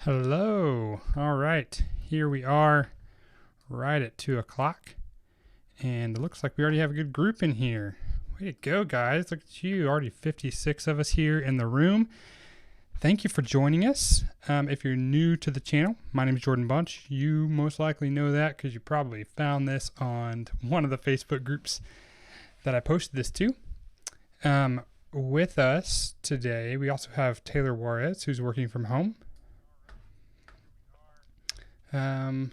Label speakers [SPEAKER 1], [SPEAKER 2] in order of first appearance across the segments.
[SPEAKER 1] Hello. All right. Here we are right at 2 o'clock. And it looks like we already have a good group in here. Way to go, guys. Look at you. Already 56 of us here in the room. Thank you for joining us. If you're new to the channel, my name is Jordan Bunch. You most likely know that because you probably found this on one of the Facebook groups that I posted this to. With us today, we also have Taylor Juarez, who's working from home. Dang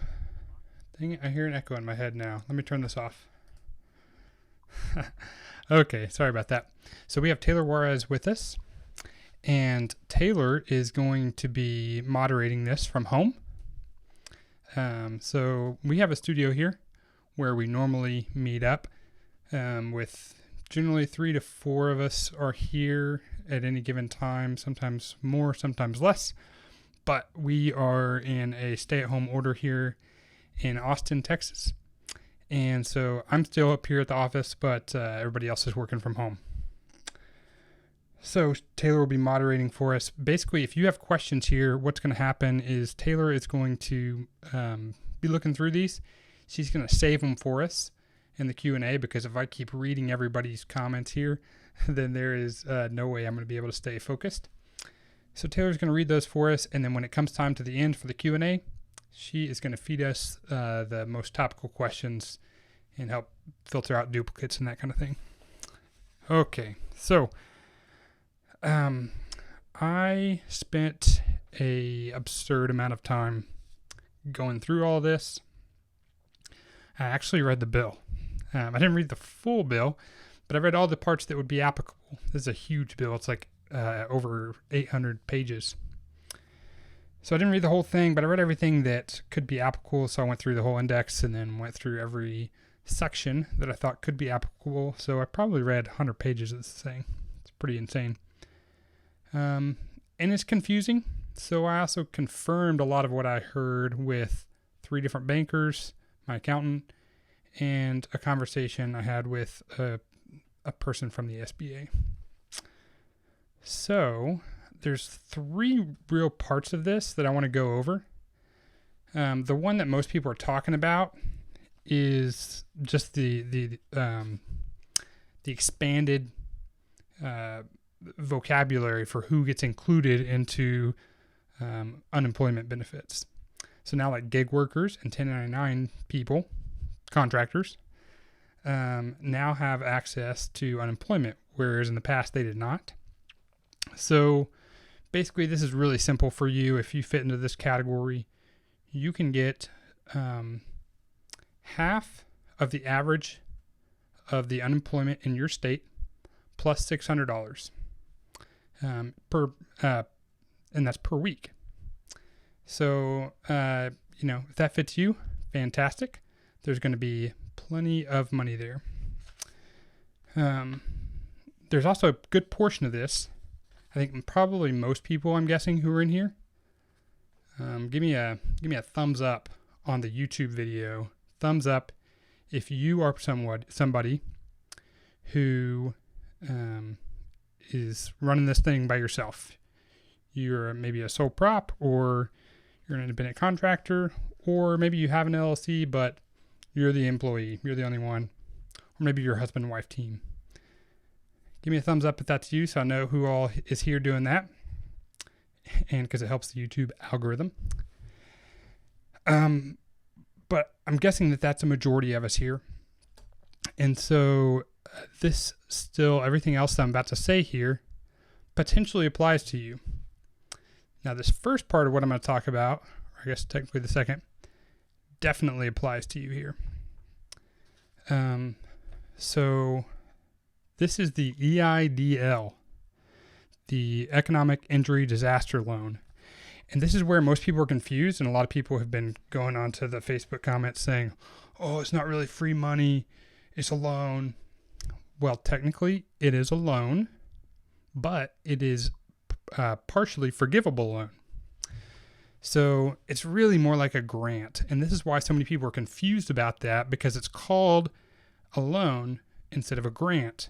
[SPEAKER 1] it, I hear an echo in my head now. Let me turn this off. Okay, sorry about that. So we have Taylor Juarez with us, and Taylor is going to be moderating this from home. So we have a studio here where we normally meet up with generally 3 to 4 of us are here at any given time, sometimes more, sometimes less. But we are in a stay-at-home order here in Austin, Texas. And so I'm still up here at the office, but everybody else is working from home. So Taylor will be moderating for us. Basically, if you have questions here, what's going to happen is Taylor is going to be looking through these. She's going to save them for us in the Q&A, because if I keep reading everybody's comments here, then there is no way I'm going to be able to stay focused. So Taylor's going to read those for us, and then when it comes time to the end for the Q&A, she is going to feed us the most topical questions and help filter out duplicates and that kind of thing. Okay, so I spent an absurd amount of time going through all this. I actually read the bill. I didn't read the full bill, but I read all the parts that would be applicable. This is a huge bill. It's like over 800 pages. So I didn't read the whole thing, but I read everything that could be applicable. So I went through the whole index and then went through every section that I thought could be applicable. So I probably read 100 pages of this thing. It's pretty insane. And it's confusing. So I also confirmed a lot of what I heard with 3 different bankers, my accountant, and a conversation I had with a person from the SBA. So there's 3 real parts of this that I want to go over. The one that most people are talking about is just the expanded vocabulary for who gets included into unemployment benefits. So now, like gig workers and 1099 people, contractors, now have access to unemployment, whereas in the past they did not. So basically, this is really simple for you. If you fit into this category, you can get half of the average of the unemployment in your state plus $600 per, and that's per week. So, if that fits you, fantastic. There's going to be plenty of money there. There's also a good portion of this. I think probably most people, I'm guessing, who are in here. Give me a thumbs up on the YouTube video. Thumbs up if you are somebody who is running this thing by yourself. You're maybe a sole prop, or you're an independent contractor, or maybe you have an LLC, but you're the employee. You're the only one. Or maybe you're a husband and wife team. Give me a thumbs up if that's you, so I know who all is here doing that. And because it helps the YouTube algorithm. But I'm guessing that that's a majority of us here. And so this still, everything else that I'm about to say here potentially applies to you. Now, this first part of what I'm going to talk about, or I guess technically the second, definitely applies to you here. So this is the EIDL, the Economic Injury Disaster Loan. And this is where most people are confused, and a lot of people have been going onto the Facebook comments saying, oh, it's not really free money, it's a loan. Well, technically, it is a loan, but it is partially forgivable loan. So it's really more like a grant. And this is why so many people are confused about that, because it's called a loan instead of a grant.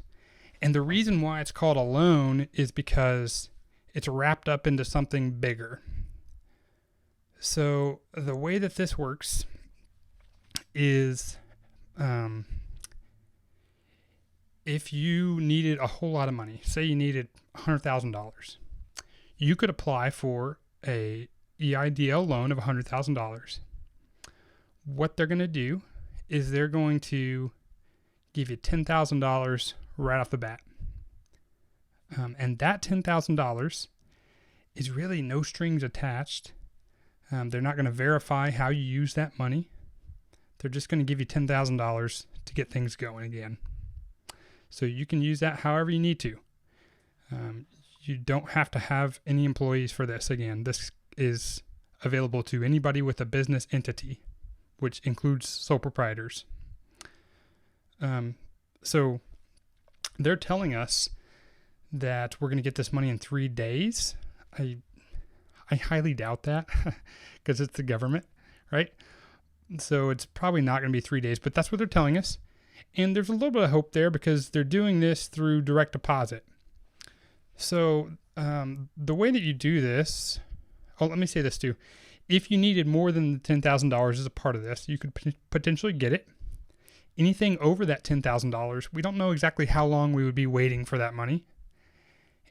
[SPEAKER 1] And the reason why it's called a loan is because it's wrapped up into something bigger. So the way that this works is if you needed a whole lot of money, say you needed $100,000, you could apply for a EIDL loan of $100,000. What they're going to do is they're going to give you $10,000 right off the bat. And that $10,000 is really no strings attached. They're not going to verify how you use that money. They're just going to give you $10,000 to get things going again. So you can use that however you need to. You don't have to have any employees for this. Again, this is available to anybody with a business entity, which includes sole proprietors. So they're telling us that we're going to get this money in 3 days. I highly doubt that because it's the government, right? So it's probably not going to be 3 days, but that's what they're telling us. And there's a little bit of hope there because they're doing this through direct deposit. So the way that you do this, let me say this too. If you needed more than the $10,000 as a part of this, you could potentially get it. Anything over that $10,000, we don't know exactly how long we would be waiting for that money.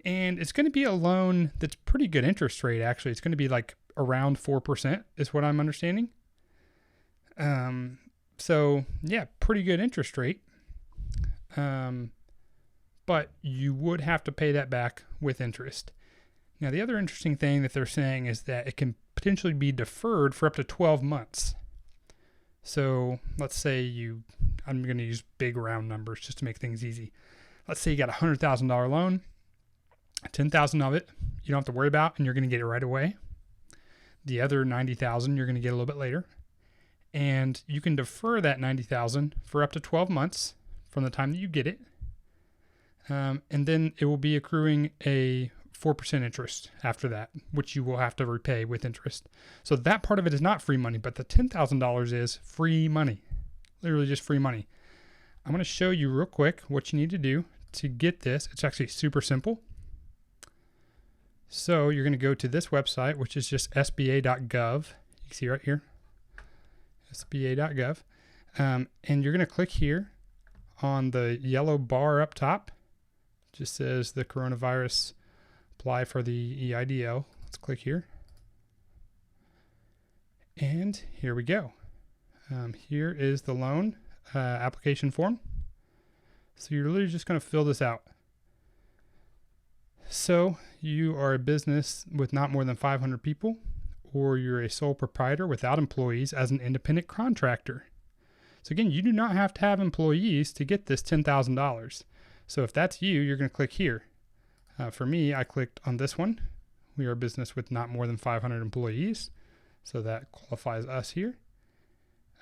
[SPEAKER 1] And it's going to be a loan that's pretty good interest rate, actually. It's going to be like around 4% is what I'm understanding. So yeah, pretty good interest rate. But you would have to pay that back with interest. Now, the other interesting thing that they're saying is that it can potentially be deferred for up to 12 months. So let's say I'm going to use big round numbers just to make things easy. Let's say you got a $100,000 loan, 10,000 of it you don't have to worry about, and you're going to get it right away. The other 90,000 you're going to get a little bit later. And you can defer that 90,000 for up to 12 months from the time that you get it. And then it will be accruing a 4% interest after that, which you will have to repay with interest. So that part of it is not free money, but the $10,000 is free money, literally just free money. I'm going to show you real quick what you need to do to get this. It's actually super simple. So you're going to go to this website, which is just SBA.gov. You can see right here, SBA.gov. And you're going to click here on the yellow bar up top. It just says the coronavirus apply for the EIDL. Let's click here. And here we go. Here is the loan application form. So you're literally just going to fill this out. So you are a business with not more than 500 people, or you're a sole proprietor without employees as an independent contractor. So again, you do not have to have employees to get this $10,000. So if that's you, you're going to click here. For me, I clicked on this one. We are a business with not more than 500 employees. So that qualifies us here.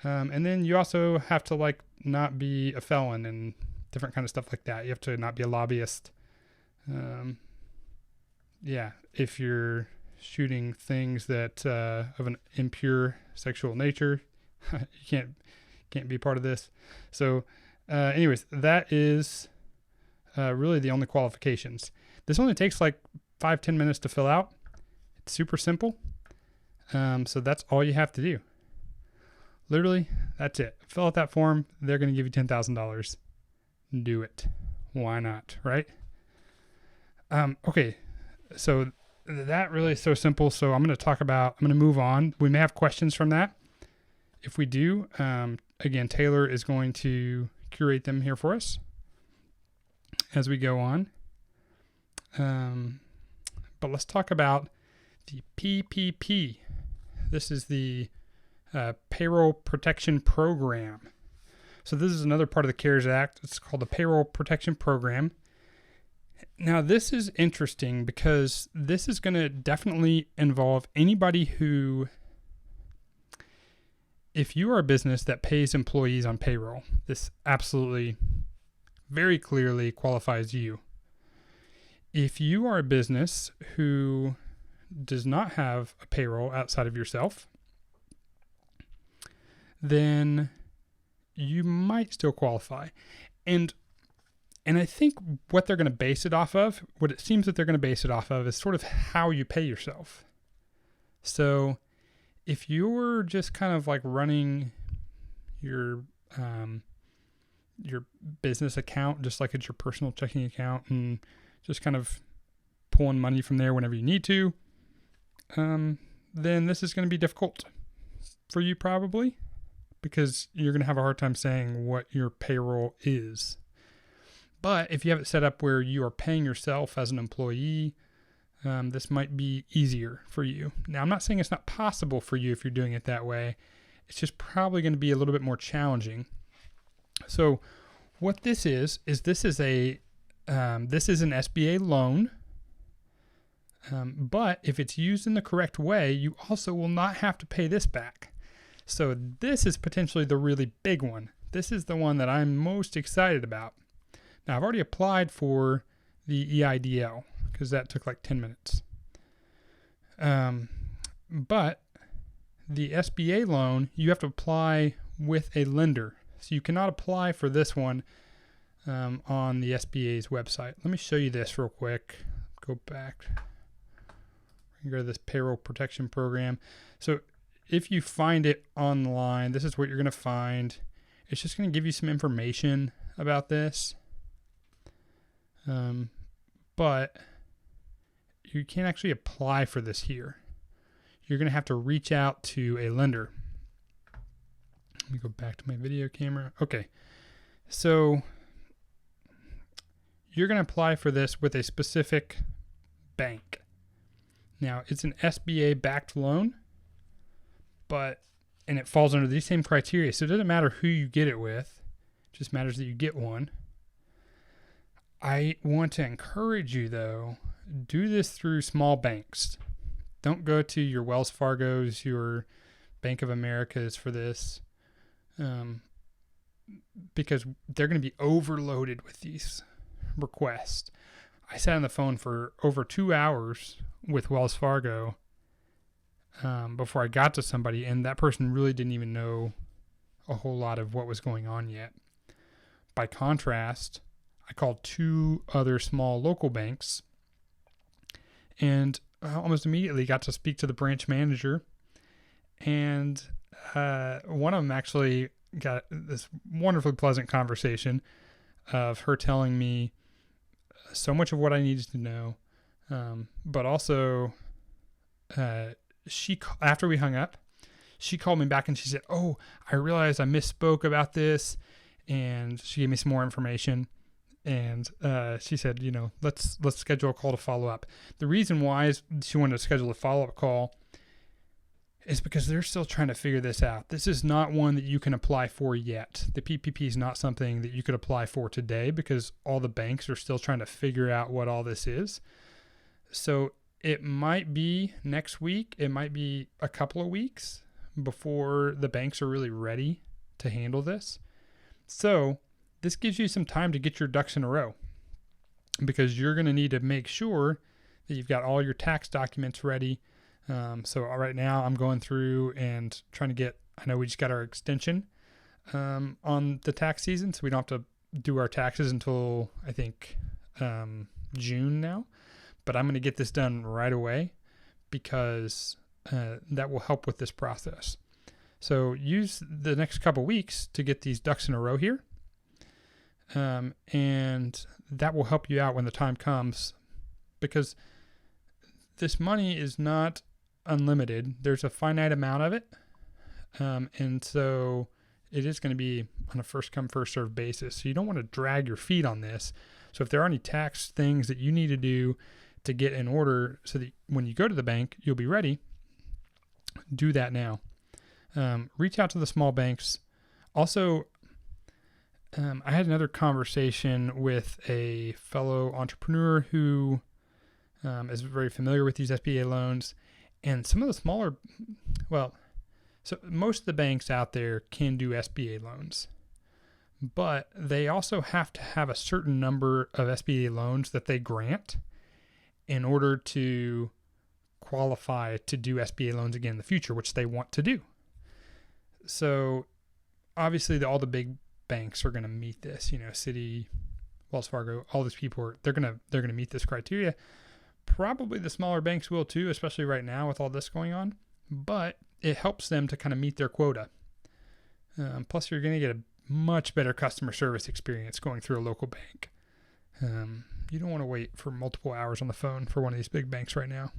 [SPEAKER 1] And then you also have to not be a felon and different kind of stuff like that. You have to not be a lobbyist. If you're shooting things that of an impure sexual nature, you can't be part of this. So anyways, that is really the only qualifications. This only takes 5-10 minutes to fill out. It's super simple. So that's all you have to do. Literally, that's it. Fill out that form. They're going to give you $10,000. Do it. Why not, right? Okay, so that really is so simple. So I'm going to move on. We may have questions from that. If we do, again, Taylor is going to curate them here for us as we go on. But let's talk about the PPP. This is the Payroll Protection Program. So this is another part of the CARES Act. It's called the Payroll Protection Program. Now, this is interesting because this is going to definitely involve anybody who, if you are a business that pays employees on payroll, this absolutely very clearly qualifies you. If you are a business who does not have a payroll outside of yourself, then you might still qualify. And I think what they're going to base it off of, what it seems that they're going to base it off of is sort of how you pay yourself. So if you're just kind of like running your business account just like it's your personal checking account and just kind of pulling money from there whenever you need to, then this is going to be difficult for you probably, because you're going to have a hard time saying what your payroll is. But if you have it set up where you are paying yourself as an employee, this might be easier for you. Now, I'm not saying it's not possible for you if you're doing it that way. It's just probably going to be a little bit more challenging. So what this is this is an SBA loan. But if it's used in the correct way, you also will not have to pay this back. So this is potentially the really big one. This is the one that I'm most excited about. Now, I've already applied for the EIDL because that took like 10 minutes. But the SBA loan, you have to apply with a lender. So you cannot apply for this one on the SBA's website. Let me show you this real quick. Go back. Go to this payroll protection program. So if you find it online, this is what you're going to find. It's just going to give you some information about this. But you can't actually apply for this here. You're going to have to reach out to a lender. Let me go back to my video camera. Okay. So you're going to apply for this with a specific bank. Now, it's an SBA-backed loan, and it falls under these same criteria. So it doesn't matter who you get it with. It just matters that you get one. I want to encourage you, though, do this through small banks. Don't go to your Wells Fargo's, your Bank of America's for this, because they're going to be overloaded with these requests. I sat on the phone for over 2 hours with Wells Fargo before I got to somebody, and that person really didn't even know a whole lot of what was going on yet. By contrast, I called 2 other small local banks and almost immediately got to speak to the branch manager. And one of them actually got this wonderfully pleasant conversation of her telling me so much of what I needed to know. But also, after we hung up, she called me back and she said, "Oh, I realized I misspoke about this." And she gave me some more information. And she said, let's schedule a call to follow up. The reason why she wanted to schedule a follow-up call is because they're still trying to figure this out. This is not one that you can apply for yet. The PPP is not something that you could apply for today because all the banks are still trying to figure out what all this is. So it might be next week. It might be a couple of weeks before the banks are really ready to handle this. So this gives you some time to get your ducks in a row, because you're going to need to make sure that you've got all your tax documents ready. So right now I'm going through and trying to get, I know we just got our extension on the tax season, so we don't have to do our taxes until I think June now. But I'm going to get this done right away because that will help with this process. So use the next couple weeks to get these ducks in a row here. And that will help you out when the time comes, because this money is not unlimited. There's a finite amount of it. And so it is going to be on a first come, first served basis. So you don't want to drag your feet on this. So if there are any tax things that you need to do to get in order so that when you go to the bank, you'll be ready, do that now. Reach out to the small banks. Also, I had another conversation with a fellow entrepreneur who is very familiar with these SBA loans, and some of the smaller, so most of the banks out there can do SBA loans, but they also have to have a certain number of SBA loans that they grant in order to qualify to do SBA loans again in the future, which they want to do. So obviously all the big banks are going to meet this, Citi, Wells Fargo, all these people they're going to meet this criteria. Probably the smaller banks will too, especially right now with all this going on. But it helps them to kind of meet their quota. Plus, you're going to get a much better customer service experience going through a local bank. You don't want to wait for multiple hours on the phone for one of these big banks right now.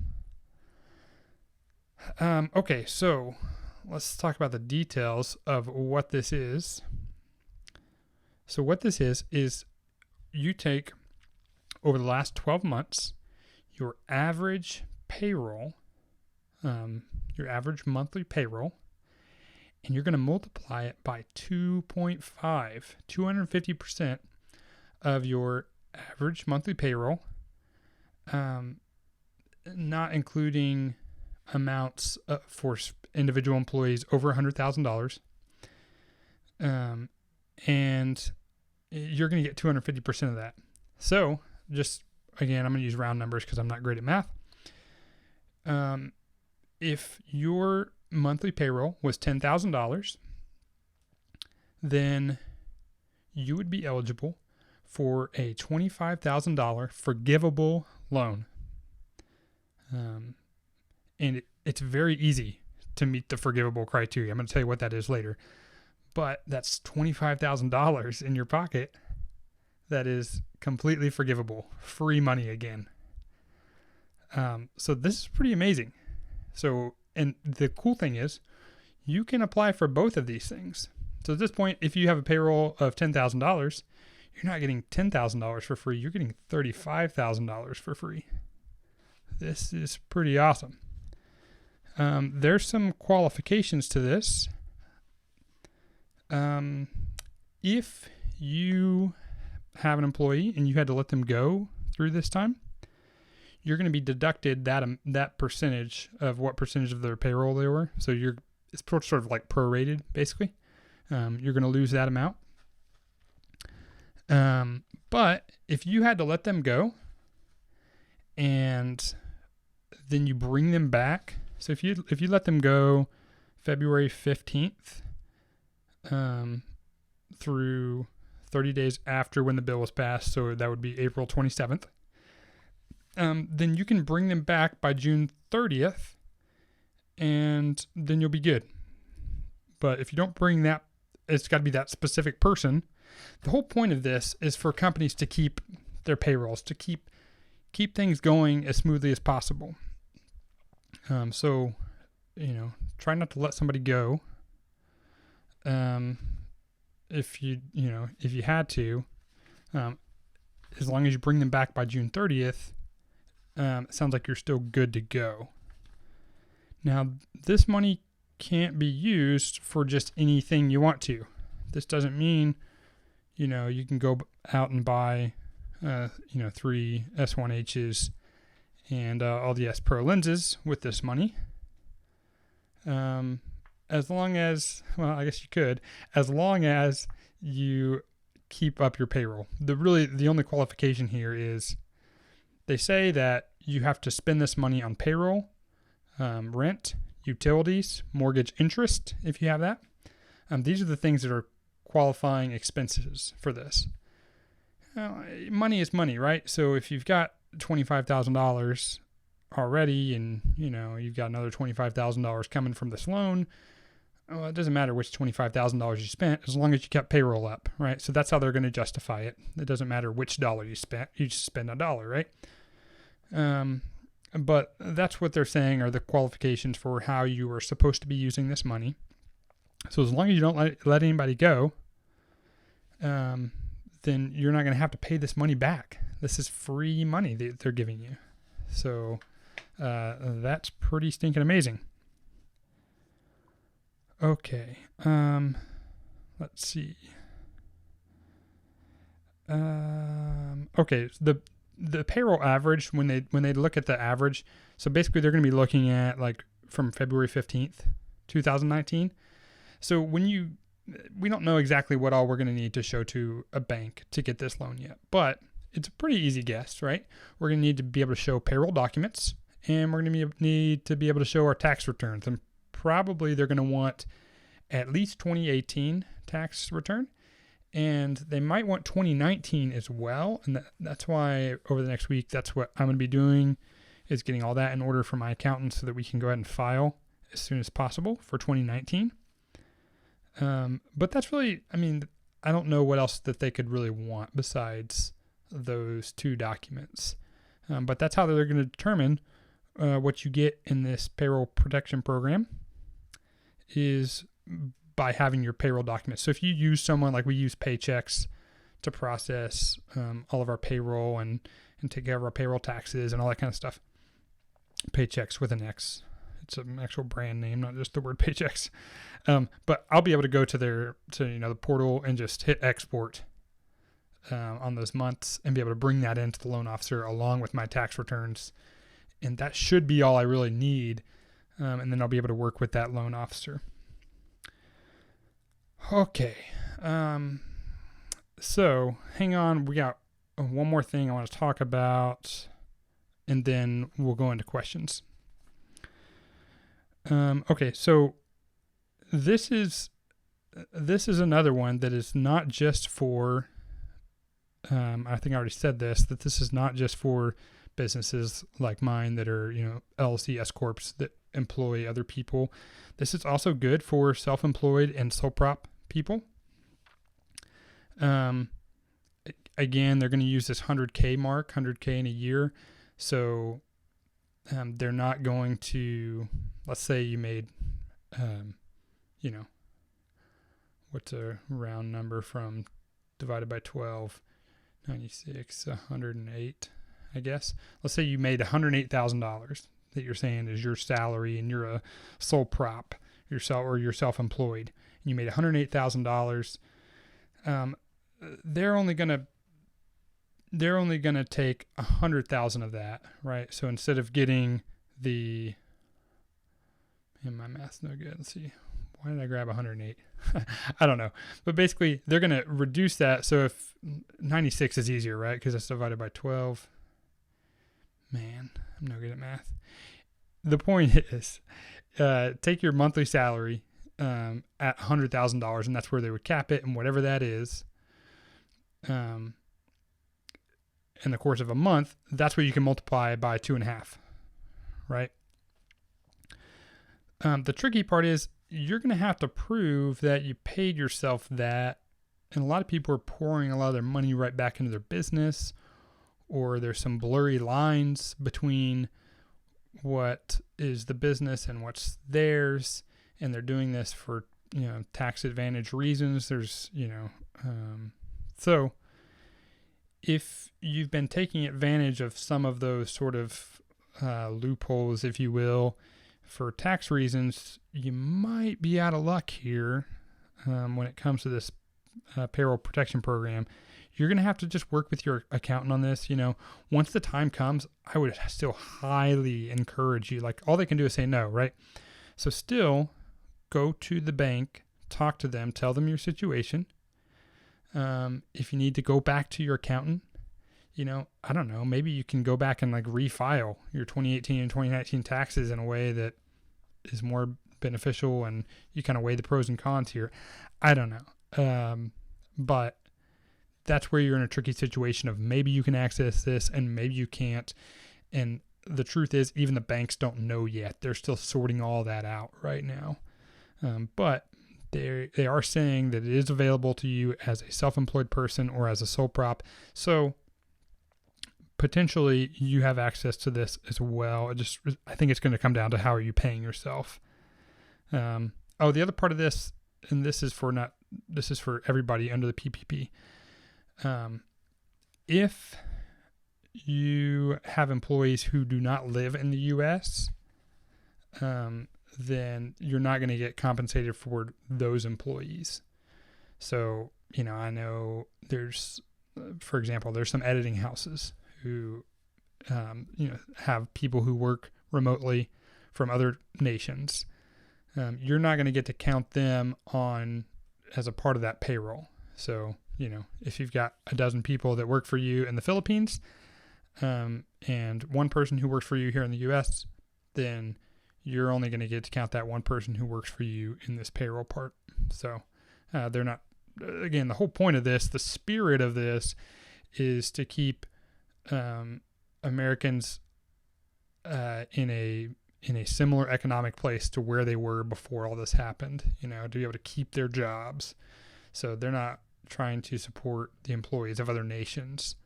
[SPEAKER 1] Okay, so let's talk about the details of what this is. So what this is you take over the last 12 months, your average payroll, your average monthly payroll, and you're going to multiply it by 2.5, 250% of your average monthly payroll, not including amounts for individual employees over $100,000. And you're going to get 250% of that. So just, again, I'm going to use round numbers because I'm not great at math. If your monthly payroll was $10,000, then you would be eligible for a $25,000 forgivable loan. And it's very easy to meet the forgivable criteria. I'm going to tell you what that is later. But that's $25,000 in your pocket that is completely forgivable. Free money again. So this is pretty amazing. So, and the cool thing is, you can apply for both of these things. So at this point, if you have a payroll of $10,000, you're not getting $10,000 for free. You're getting $35,000 for free. This is pretty awesome. There's some qualifications to this. If you have an employee and you had to let them go through this time, you're going to be deducted that percentage of what percentage of their payroll they were. So it's sort of like prorated, basically. You're going to lose that amount. But if you had to let them go and then you bring them back, so if you let them go February 15th through 30 days after when the bill was passed, so that would be April 27th, then you can bring them back by June 30th, and then you'll be good. But if you don't bring that, it's got to be that specific person. The whole point of this is for companies to keep their payrolls, to keep things going as smoothly as possible. So, try not to let somebody go. If you had to, as long as you bring them back by June 30th, it sounds like you're still good to go. Now, this money can't be used for just anything you want to. This doesn't mean, you can go out and buy, 3 S1Hs and all the S Pro lenses with this money. As long as, I guess you could, as long as you keep up your payroll. The only qualification here is they say that you have to spend this money on payroll, rent, utilities, mortgage interest, if you have that. These are the things that are qualifying expenses for this. Money is money, right? So if you've got $25,000 already and, you've got another $25,000 coming from this loan, it doesn't matter which $25,000 you spent as long as you kept payroll up, right? So that's how they're going to justify it. It doesn't matter which dollar you spent. You just spend $1, right? But that's what they're saying are the qualifications for how you are supposed to be using this money. So as long as you don't let anybody go, then you're not going to have to pay this money back. This is free money that they're giving you. So that's pretty stinking amazing. Okay. Let's see. Okay. The payroll average, when they look at the average, so basically they're going to be looking at like from February 15th, 2019. So we don't know exactly what all we're going to need to show to a bank to get this loan yet, but it's a pretty easy guess, right? We're going to need to be able to show payroll documents, and we're going to need to be able to show our tax returns. And probably they're going to want at least 2018 tax return, and they might want 2019 as well. And that's why over the next week, that's what I'm going to be doing, is getting all that in order for my accountant so that we can go ahead and file as soon as possible for 2019. But that's really, I don't know what else that they could really want besides those 2 documents. But that's how they're going to determine what you get in this payroll protection program is by having your payroll documents. So if you use someone, like we use Paychex to process all of our payroll and take care of our payroll taxes and all that kind of stuff. Paychex with an X. It's an actual brand name, not just the word Paychex. But I'll be able to go to the portal and just hit export on those months and be able to bring that into the loan officer along with my tax returns. And that should be all I really need. And then I'll be able to work with that loan officer. Okay. So hang on. We got one more thing I want to talk about, and then we'll go into questions. Okay. So this is another one that is not just for, I think I already said this, that this is not just for businesses like mine that are, LLC S corps that employ other people. This is also good for self-employed and sole prop people. Again, they're going to use this 100K mark, 100K in a year. So, they're not going to, let's say you made, what's a round number from divided by 12, 96, 108, I guess. Let's say you made $108,000 that you're saying is your salary and you're a sole prop or you're self-employed. And you made $108,000. They're only going to take 100,000 of that, right? So instead of getting my math's no good. Let's see. Why did I grab 108? I don't know. But basically, they're going to reduce that. So if 96 is easier, right? Because it's divided by 12. Man, I'm no good at math. The point is, take your monthly salary at $100,000, and that's where they would cap it, and whatever that is, in the course of a month, that's what you can multiply by 2.5, right? The tricky part is you're going to have to prove that you paid yourself that, and a lot of people are pouring a lot of their money right back into their business, or there's some blurry lines between what is the business and what's theirs, and they're doing this for, tax advantage reasons. There's, so if you've been taking advantage of some of those sort of loopholes, if you will, for tax reasons, you might be out of luck here when it comes to this payroll protection program. You're going to have to just work with your accountant on this. Once the time comes, I would still highly encourage you. Like, all they can do is say no, right? So still go to the bank, talk to them, tell them your situation. If you need to go back to your accountant, I don't know, maybe you can go back and refile your 2018 and 2019 taxes in a way that is more beneficial, and you kind of weigh the pros and cons here. I don't know. But that's where you're in a tricky situation of maybe you can access this and maybe you can't. And the truth is, even the banks don't know yet. They're still sorting all that out right now. But they are saying that it is available to you as a self-employed person or as a sole prop. So potentially you have access to this as well. I think it's going to come down to how are you paying yourself. The other part of this, and this is for everybody under the PPP. If you have employees who do not live in the U.S., then you're not going to get compensated for those employees. So, I know there's, for example, there's some editing houses who, have people who work remotely from other nations. You're not going to get to count them on as a part of that payroll. So, if you've got a dozen people that work for you in the Philippines, and one person who works for you here in the U.S., then you're only going to get to count that one person who works for you in this payroll part. So they're not, again, the whole point of this, the spirit of this is to keep Americans in in a similar economic place to where they were before all this happened, to be able to keep their jobs. So they're not trying to support the employees of other nations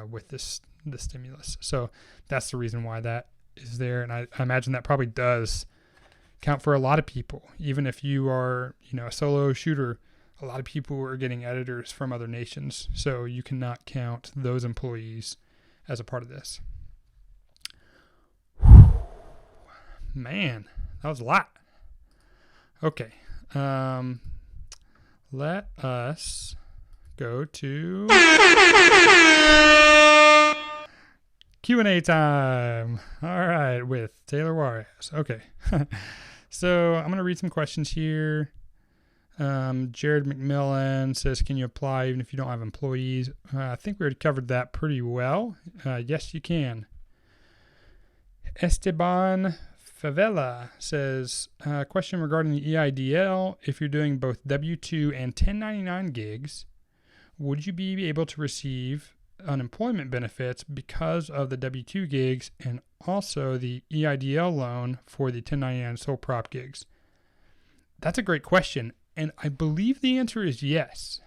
[SPEAKER 1] with the stimulus. So that's the reason why that is there. And I imagine that probably does count for a lot of people. Even if you are, a solo shooter, a lot of people are getting editors from other nations. So you cannot count those employees as a part of this. Man, that was a lot. Okay. Let us go to Q&A time. All right, with Taylor Juarez. Okay. So I'm going to read some questions here. Jared McMillan says, can you apply even if you don't have employees? I think we already covered that pretty well. Yes, you can. Esteban Favela says, question regarding the EIDL. If you're doing both W-2 and 1099 gigs, would you be able to receive unemployment benefits because of the W-2 gigs and also the EIDL loan for the 1099 sole prop gigs? That's a great question, and I believe the answer is yes.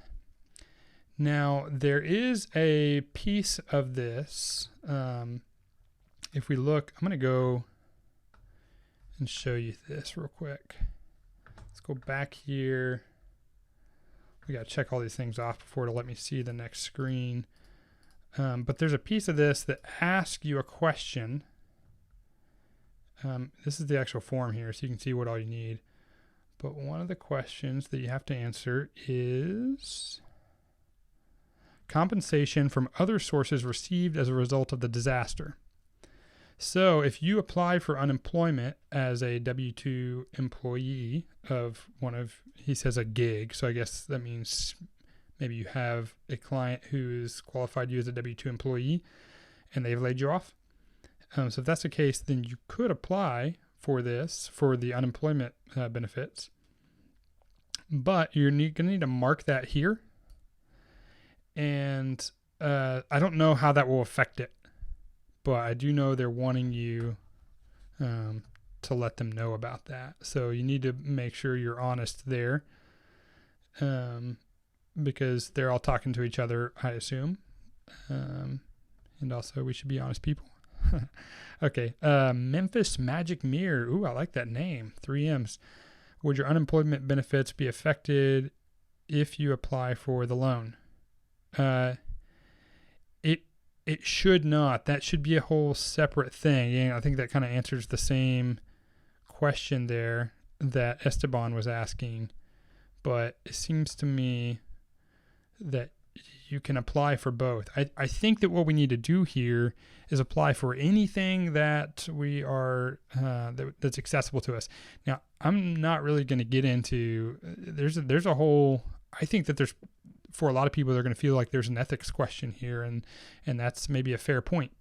[SPEAKER 1] Now, there is a piece of this. If we look, I'm going to go and show you this real quick. Let's go back here. We got to check all these things off before it'll let me see the next screen. But there's a piece of this that asks you a question. This is the actual form here, so you can see what all you need. But one of the questions that you have to answer is compensation from other sources received as a result of the disaster. So if you apply for unemployment as a W-2 employee of he says a gig, so I guess that means maybe you have a client who's qualified you as a W-2 employee and they've laid you off. So if that's the case, then you could apply for the unemployment benefits. But you're going to need to mark that here. And I don't know how that will affect it. But I do know they're wanting you to let them know about that. So you need to make sure you're honest there. Because they're all talking to each other, I assume. And also, we should be honest people. Okay. Memphis Magic Mirror. Ooh, I like that name. 3 M's. Would your unemployment benefits be affected if you apply for the loan? It should not. That should be a whole separate thing. And I think that kind of answers the same question there that Esteban was asking. But it seems to me that you can apply for both. I think that what we need to do here is apply for anything that we are that's accessible to us. Now, I'm not really going to get into. There's a whole. I think that there's. For a lot of people, they're going to feel like there's an ethics question here, and that's maybe a fair point.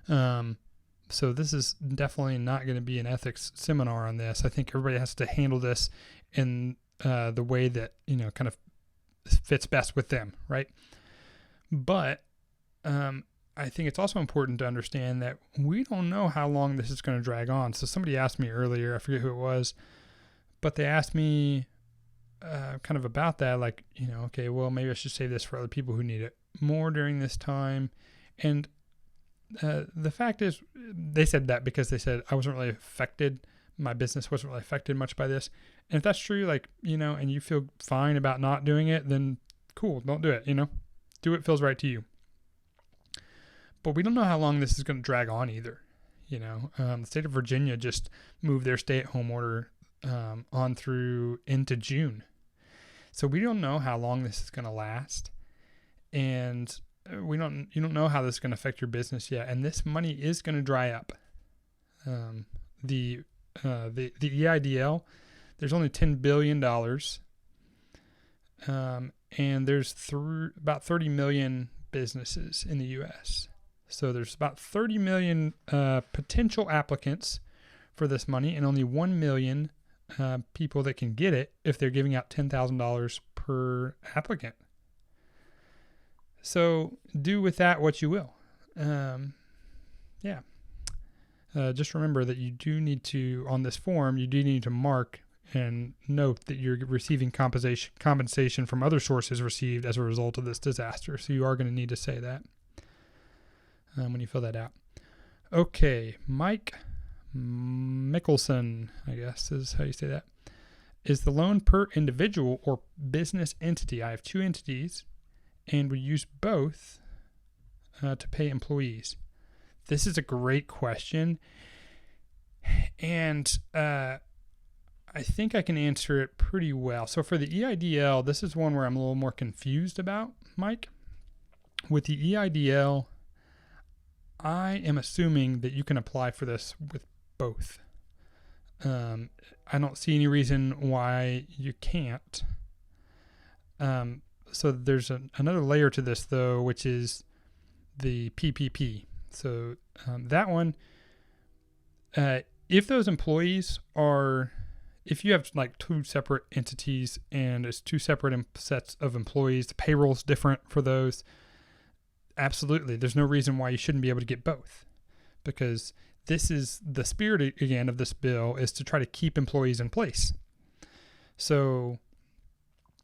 [SPEAKER 1] So this is definitely not going to be an ethics seminar on this. I think everybody has to handle this in the way that, kind of fits best with them, right? But I think it's also important to understand that we don't know how long this is going to drag on. So somebody asked me earlier, I forget who it was, but they asked me kind of about that, like, okay, well, maybe I should save this for other people who need it more during this time. And the fact is, they said that because they said I wasn't really affected. My business wasn't really affected much by this. And if that's true, like, and you feel fine about not doing it, then cool, don't do it, do what feels right to you. But we don't know how long this is going to drag on either. The state of Virginia just moved their stay-at-home order on through into June. So we don't know how long this is going to last. And you don't know how this is going to affect your business yet. And this money is going to dry up. The EIDL, there's only $10 billion. And there's about 30 million businesses in the U.S. So there's about 30 million potential applicants for this money, and only 1 million people that can get it if they're giving out $10,000 per applicant. So do with that what you will. just remember that you do need to, on this form, you do need to mark and note that you're receiving compensation from other sources received as a result of this disaster. So you are going to need to say that when you fill that out. Okay, Mike Mickelson, I guess is how you say that. Is the loan per individual or business entity? I have 2 entities and we use both to pay employees. This is a great question. And I think I can answer it pretty well. So for the EIDL, this is one where I'm a little more confused about, Mike. With the EIDL, I am assuming that you can apply for this with both. I don't see any reason why you can't. So there's another layer to this, though, which is the PPP. So that one, if those employees are, if you have like 2 separate entities and it's 2 separate sets of employees, the payroll's different for those, absolutely. There's no reason why you shouldn't be able to get both, because this is the spirit, again, of this bill is to try to keep employees in place. So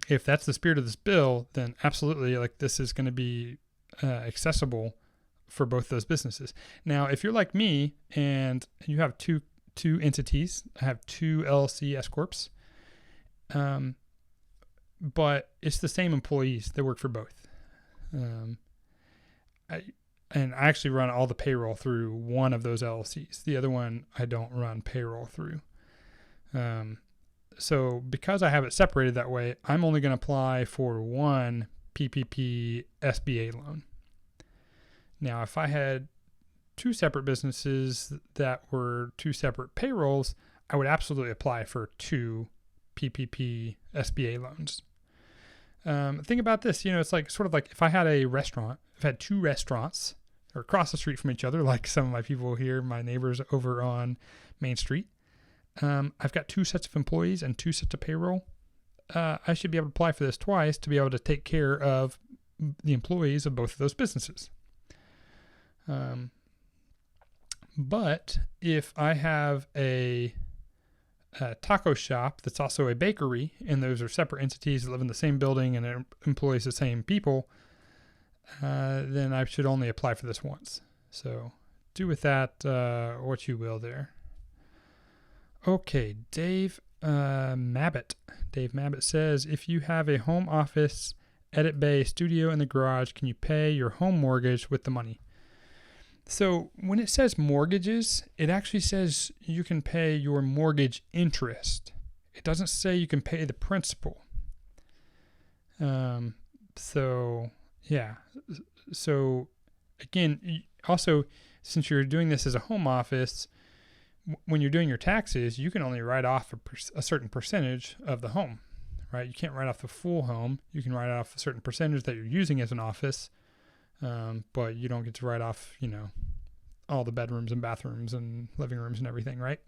[SPEAKER 1] if that's the spirit of this bill, then absolutely, like, this is going to be accessible for both those businesses. Now, if you're like me and you have two entities, I have 2 LLC S corps, but it's the same employees that work for both. I actually run all the payroll through one of those LLCs. The other one I don't run payroll through. So because I have it separated that way, I'm only going to apply for one PPP SBA loan. Now, if I had 2 separate businesses that were 2 separate payrolls, I would absolutely apply for 2 PPP SBA loans. Think about this, it's like sort of like if I had a restaurant, if I had 2 restaurants or across the street from each other, like some of my people here, my neighbors over on Main Street, I've got 2 sets of employees and 2 sets of payroll. I should be able to apply for this twice to be able to take care of the employees of both of those businesses. But if I have a taco shop that's also a bakery, and those are separate entities that live in the same building and it employs the same people, then I should only apply for this once. So do with that what you will there. Okay, Dave Mabbott. Dave Mabbott says, if you have a home office, edit bay, studio in the garage, can you pay your home mortgage with the money? So when it says mortgages, it actually says you can pay your mortgage interest. It doesn't say you can pay the principal. So again, also, since you're doing this as a home office, when you're doing your taxes, you can only write off a certain percentage of the home, right? You can't write off the full home. You can write off a certain percentage that you're using as an office. But you don't get to write off, all the bedrooms and bathrooms and living rooms and everything, right?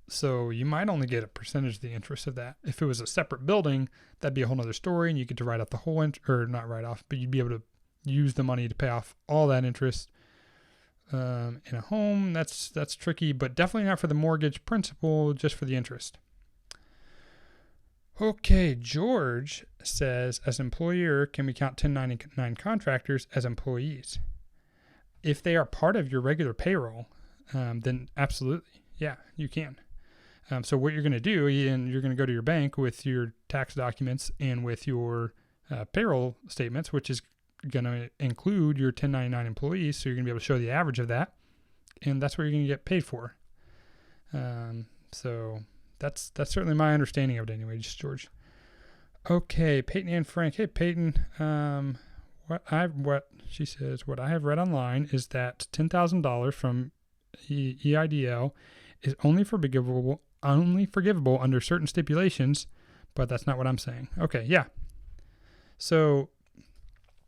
[SPEAKER 1] So you might only get a percentage of the interest of that. If it was a separate building, that'd be a whole nother story, and you get to write off the whole or not write off, but you'd be able to use the money to pay off all that interest. In a home, that's tricky, but definitely not for the mortgage principal, just for the interest. Okay, George says, as employer, can we count 1099 contractors as employees? If they are part of your regular payroll, then absolutely, yeah, you can. So what you're going to do, Ian, you're going to go to your bank with your tax documents and with your payroll statements, which is going to include your 1099 employees. So you're going to be able to show the average of that, and that's what you're going to get paid for. So that's certainly my understanding of it anyway, just George. Okay, Peyton and Frank. Hey, Peyton. What she says, what I have read online is that $10,000 from EIDL is only forgivable under certain stipulations, but that's not what I'm saying. Okay, yeah. So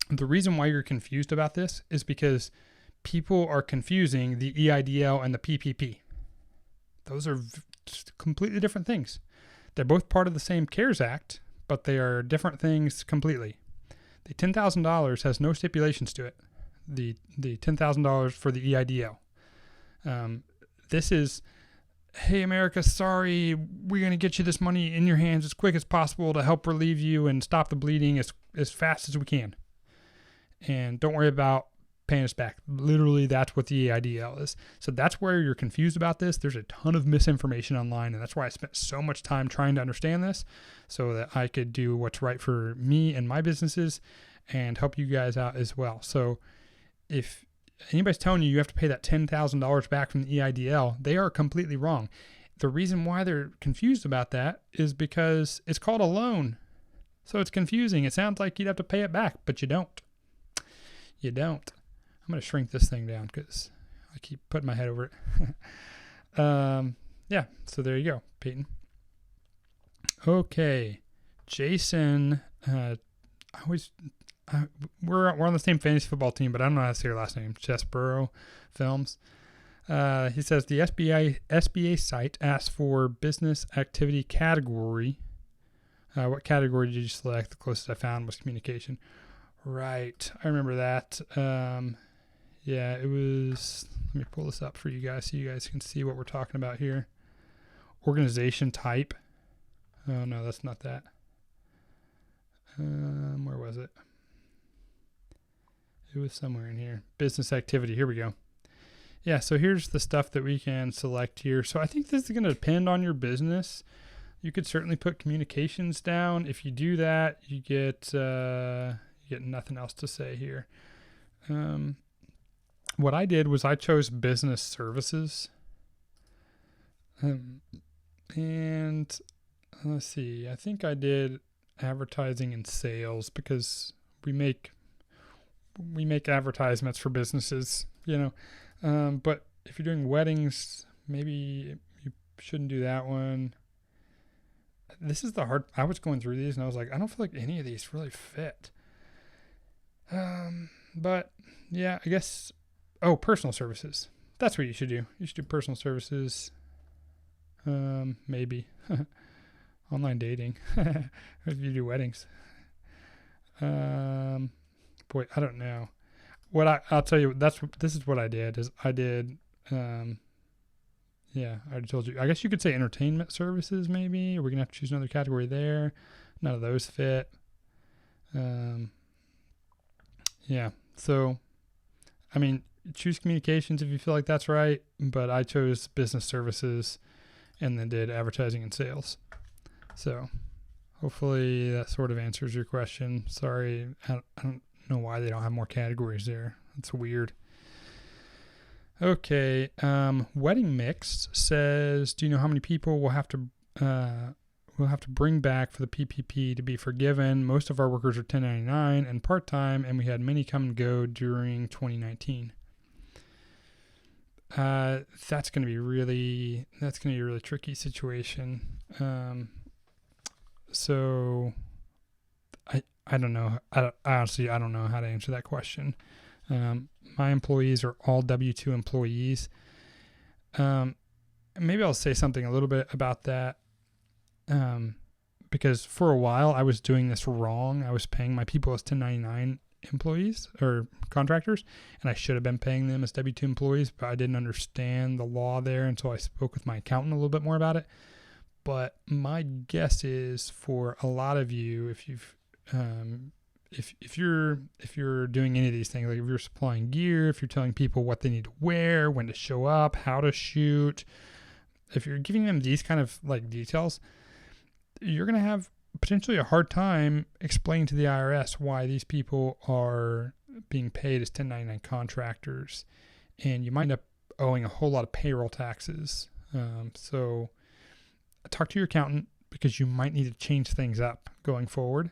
[SPEAKER 1] the reason why you're confused about this is because people are confusing the EIDL and the PPP. Those are completely different things. They're both part of the same CARES Act, but they are different things completely. The $10,000 has no stipulations to it. The $10,000 for the EIDL. This is, hey, America, sorry, we're going to get you this money in your hands as quick as possible to help relieve you and stop the bleeding as fast as we can. And don't worry about paying us back. Literally, that's what the EIDL is. So that's where you're confused about this. There's a ton of misinformation online, and that's why I spent so much time trying to understand this so that I could do what's right for me and my businesses and help you guys out as well. So if anybody's telling you have to pay that $10,000 back from the EIDL, they are completely wrong. The reason why they're confused about that is because it's called a loan. So it's confusing. It sounds like you'd have to pay it back, but you don't. You don't. I'm going to shrink this thing down because I keep putting my head over it. Yeah, so there you go, Peyton. Okay, Jason. We're on the same fantasy football team, but I don't know how to say your last name. Chesborough Films. He says the SBA site asks for business activity category. What category did you select? The closest I found was communication. Right, I remember that. Yeah, it was, let me pull this up for you guys so you guys can see what we're talking about here. Organization type. Oh, no, that's not that. Where was it? It was somewhere in here. Business activity. Here we go. Yeah, so here's the stuff that we can select here. So I think this is going to depend on your business. You could certainly put communications down. If you do that, you get nothing else to say here. What I did was I chose business services. And let's see, I think I did advertising and sales because we make advertisements for businesses, but if you're doing weddings, maybe you shouldn't do that one. This is I was going through these and I was like, I don't feel like any of these really fit. But yeah, I guess, personal services. That's what you should do. You should do personal services. Maybe online dating if you do weddings. Boy, I don't know. I'll tell you, this is what I did yeah, I already told you. I guess you could say entertainment services maybe. We're going to have to choose another category there. None of those fit. Yeah. So, I mean, choose communications if you feel like that's right, but I chose business services and then did advertising and sales. So hopefully that sort of answers your question. Sorry, I don't know why they don't have more categories there. That's weird. Okay, Wedding Mix says, do you know how many people we'll have to bring back for the PPP to be forgiven? Most of our workers are 1099 and part-time, and we had many come and go during 2019. That's going to be a really tricky situation. So I don't know. Honestly, I don't know how to answer that question. My employees are all W-2 employees. Maybe I'll say something a little bit about that. Because for a while I was doing this wrong. I was paying my people as 1099 employees or contractors, and I should have been paying them as W-2 employees, but I didn't understand the law there until I spoke with my accountant a little bit more about it. But my guess is for a lot of you, if you're doing any of these things, like if you're supplying gear, if you're telling people what they need to wear, when to show up, how to shoot, if you're giving them these kind of like details, you're going to have potentially a hard time explaining to the IRS why these people are being paid as 1099 contractors, and you might end up owing a whole lot of payroll taxes. So talk to your accountant because you might need to change things up going forward.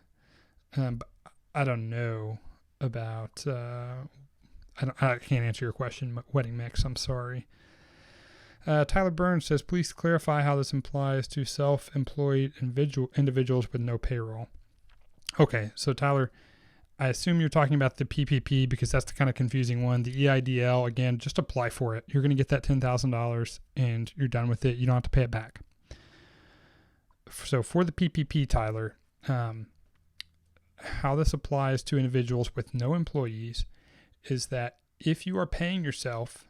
[SPEAKER 1] But I don't know about, I can't answer your question, Wedding Mix. I'm sorry. Tyler Burns says, please clarify how this applies to self-employed individuals with no payroll. Okay, so Tyler, I assume you're talking about the PPP because that's the kind of confusing one. The EIDL, again, just apply for it. You're going to get that $10,000 and you're done with it. You don't have to pay it back. So for the PPP, Tyler, how this applies to individuals with no employees is that if you are paying yourself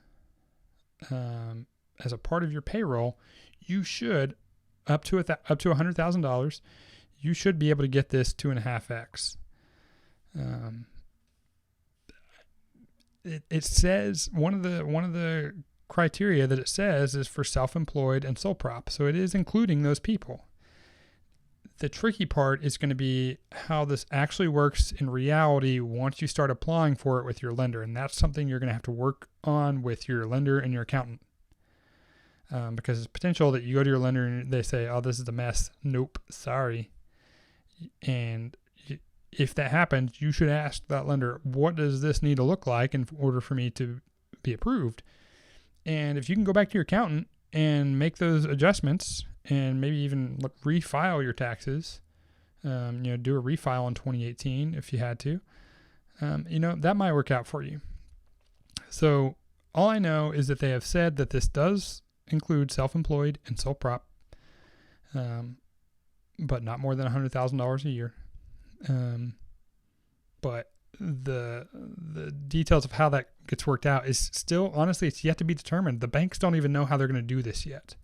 [SPEAKER 1] as a part of your payroll, you should up to $100,000. You should be able to get this 2.5x. It says one of the criteria that it says is for self-employed and sole prop, so it is including those people. The tricky part is going to be how this actually works in reality once you start applying for it with your lender, and that's something you're going to have to work on with your lender and your accountant. Because it's potential that you go to your lender and they say, oh, this is a mess. Nope, sorry. And if that happens, you should ask that lender, what does this need to look like in order for me to be approved? And if you can go back to your accountant and make those adjustments and maybe even refile your taxes, do a refile in 2018 if you had to, that might work out for you. So all I know is that they have said that this does include self-employed and sole prop, but not more than $100,000 a year. But the details of how that gets worked out is still, honestly, it's yet to be determined. The banks don't even know how they're going to do this yet.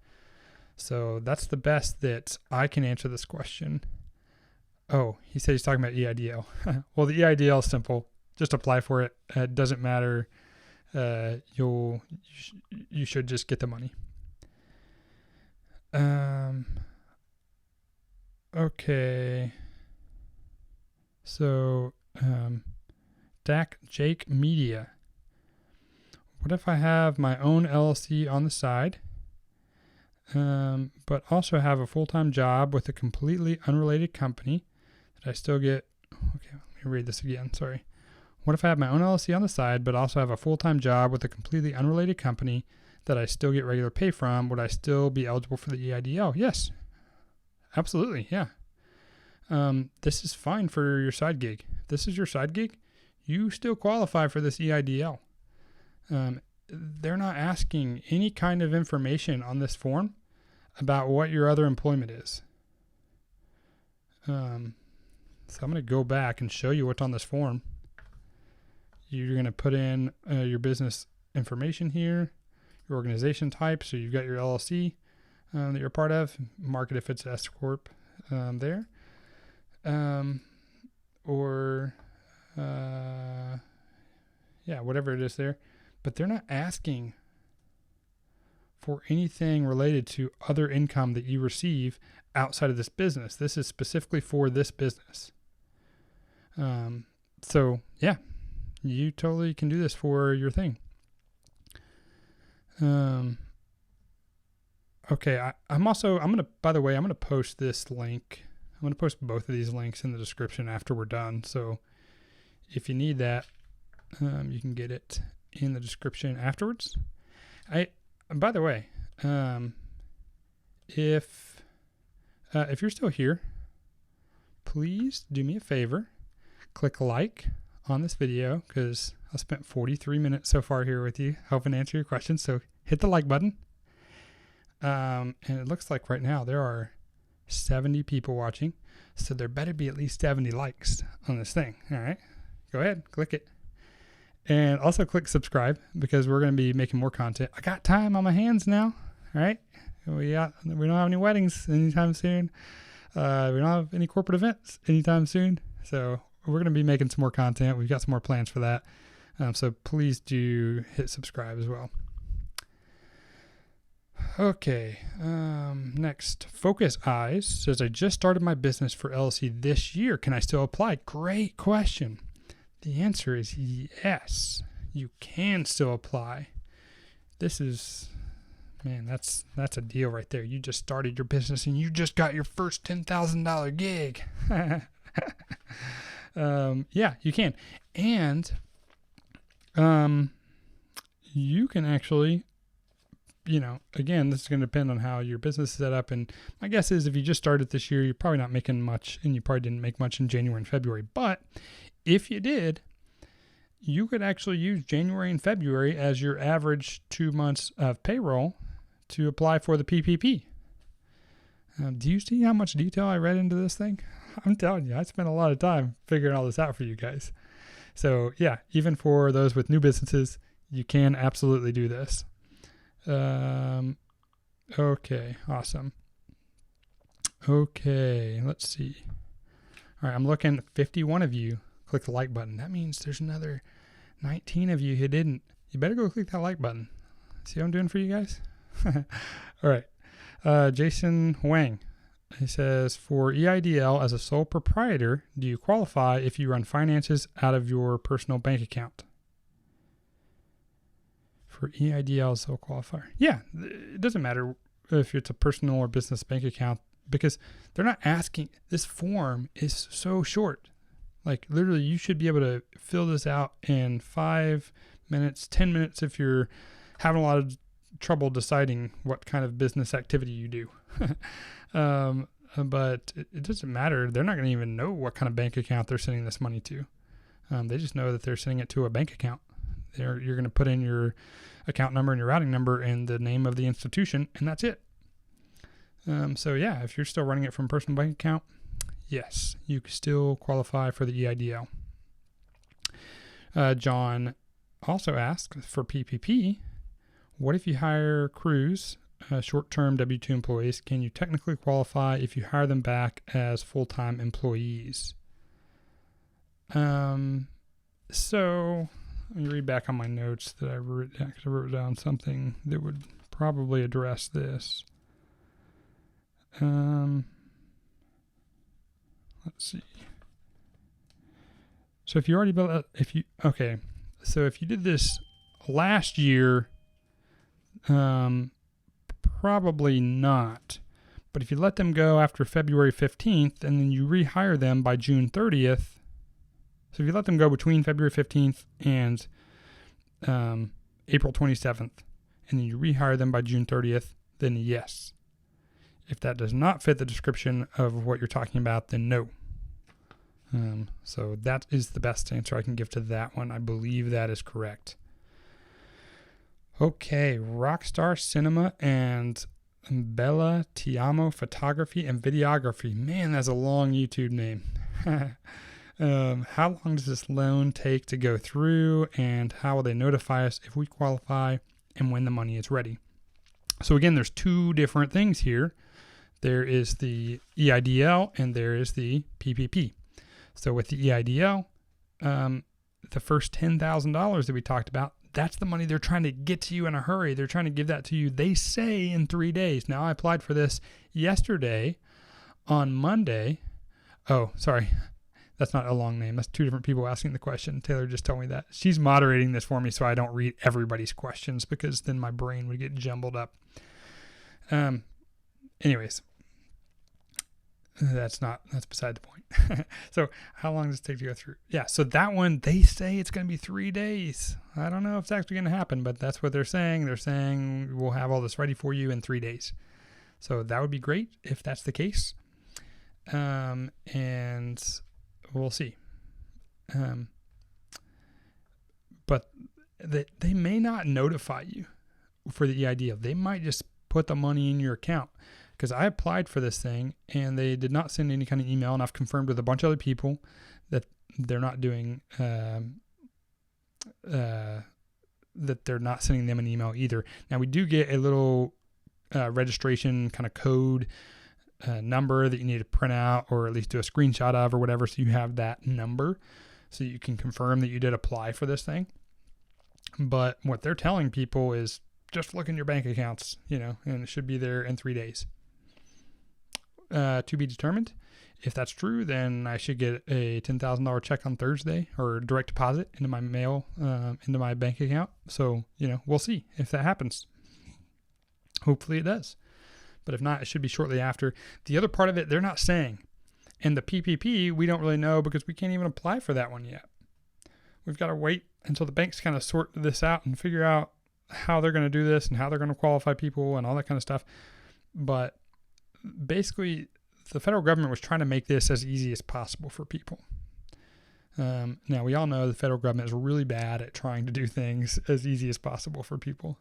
[SPEAKER 1] So that's the best that I can answer this question. Oh, he said he's talking about EIDL. Well, the EIDL is simple. Just apply for it. It doesn't matter. You should just get the money. Okay. So, Jake Media. What if I have my own LLC on the side, but also have a full-time job with a completely unrelated company that I still get? Okay, let me read this again. Sorry. What if I have my own LLC on the side, but also have a full-time job with a completely unrelated company that I still get regular pay from? Would I still be eligible for the EIDL? Yes, absolutely. Yeah. This is fine for your side gig. This is your side gig. You still qualify for this EIDL. They're not asking any kind of information on this form about what your other employment is. So I'm going to go back and show you what's on this form. You're going to put in your business information here, your organization type. So you've got your LLC that you're a part of. Mark it if it's S Corp there. Whatever it is there. But they're not asking for anything related to other income that you receive outside of this business. This is specifically for this business. So yeah, you totally can do this for your thing. Okay. I'm going to post this link. I'm going to post both of these links in the description after we're done. So if you need that, you can get it in the description afterwards. By the way, if you're still here, please do me a favor, click like on this video, because I spent 43 minutes so far here with you helping answer your questions. So hit the like button. And it looks like right now there are 70 people watching, so there better be at least 70 likes on this thing. All right, go ahead, click it. And also click subscribe, because we're going to be making more content. I got time on my hands now. All right. We don't have any weddings anytime soon. We don't have any corporate events anytime soon. So we're going to be making some more content. We've got some more plans for that. So please do hit subscribe as well. Okay. Next, Focus Eyes says, I just started my business for LLC this year. Can I still apply? Great question. The answer is yes, you can still apply. This is, man, that's a deal right there. You just started your business and you just got your first $10,000 gig. Yeah, you can. And you can actually, again, this is going to depend on how your business is set up. And my guess is if you just started this year, you're probably not making much, and you probably didn't make much in January and February. But if you did, you could actually use January and February as your average 2 months of payroll to apply for the PPP. Do you see how much detail I read into this thing? I'm telling you, I spent a lot of time figuring all this out for you guys. So yeah, even for those with new businesses, you can absolutely do this. Okay, awesome. Okay, let's see. All right, I'm looking at 51 of you. Click the like button. That means there's another 19 of you who didn't. You better go click that like button. See what I'm doing for you guys? All right. Jason Wang. He says, for EIDL as a sole proprietor, do you qualify if you run finances out of your personal bank account? For EIDL as a sole qualifier. Yeah, it doesn't matter if it's a personal or business bank account because they're not asking. This form is so short. Like literally you should be able to fill this out in 5 minutes, 10 minutes if you're having a lot of trouble deciding what kind of business activity you do. But it doesn't matter. They're not going to even know what kind of bank account they're sending this money to. They just know that they're sending it to a bank account. You're going to put in your account number and your routing number and the name of the institution, and that's it. So yeah, if you're still running it from a personal bank account, yes, you can still qualify for the EIDL. John also asked for PPP, what if you hire crews, short-term W-2 employees? Can you technically qualify if you hire them back as full-time employees? So let me read back on my notes that I wrote down, because I wrote down something that would probably address this. Let's see. So if you already built, so if you did this last year, probably not. But if you let them go after February 15th and then you rehire them by June 30th, so if you let them go between February 15th and April 27th, and then you rehire them by June 30th, then yes. If that does not fit the description of what you're talking about, then no. So that is the best answer I can give to that one. I believe that is correct. Okay, Rockstar Cinema and Bella Tiamo Photography and Videography. Man, that's a long YouTube name. How long does this loan take to go through, and how will they notify us if we qualify and when the money is ready? So again, there's two different things here. There is the EIDL and there is the PPP. So with the EIDL, the first $10,000 that we talked about, that's the money they're trying to get to you in a hurry. They're trying to give that to you, they say, in 3 days. Now, I applied for this yesterday on Monday. Oh, sorry. That's not a long name. That's two different people asking the question. Taylor just told me that. She's moderating this for me so I don't read everybody's questions because then my brain would get jumbled up. Anyways, that's beside the point. So how long does it take to go through? Yeah, so that one, they say it's going to be 3 days. I don't know if it's actually going to happen, but that's what they're saying. They're saying we'll have all this ready for you in 3 days. So that would be great if that's the case. And we'll see. But they may not notify you for the EIDL. They might just put the money in your account. Because I applied for this thing and they did not send any kind of email, and I've confirmed with a bunch of other people that they're not doing, that they're not sending them an email either. Now we do get a little registration kind of code number that you need to print out or at least do a screenshot of or whatever, so you have that number so you can confirm that you did apply for this thing. But what they're telling people is just look in your bank accounts, and it should be there in 3 days. To be determined. If that's true, then I should get a $10,000 check on Thursday or direct deposit into my mail, into my bank account. So, we'll see if that happens. Hopefully it does. But if not, it should be shortly after. The other part of it, they're not saying. And the PPP, we don't really know because we can't even apply for that one yet. We've got to wait until the banks kind of sort this out and figure out how they're going to do this and how they're going to qualify people and all that kind of stuff. But basically, the federal government was trying to make this as easy as possible for people. Now, we all know the federal government is really bad at trying to do things as easy as possible for people.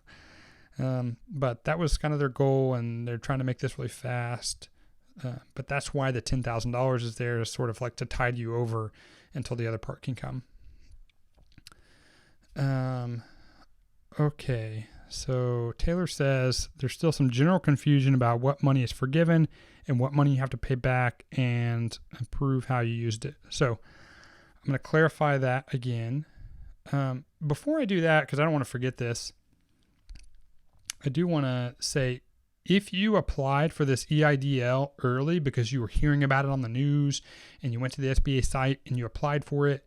[SPEAKER 1] But that was kind of their goal, and they're trying to make this really fast. But that's why the $10,000 is there, is sort of like to tide you over until the other part can come. Okay, So Taylor says there's still some general confusion about what money is forgiven and what money you have to pay back and prove how you used it. So I'm going to clarify that again. Before I do that, because I don't want to forget this, I do want to say, if you applied for this EIDL early because you were hearing about it on the news and you went to the SBA site and you applied for it,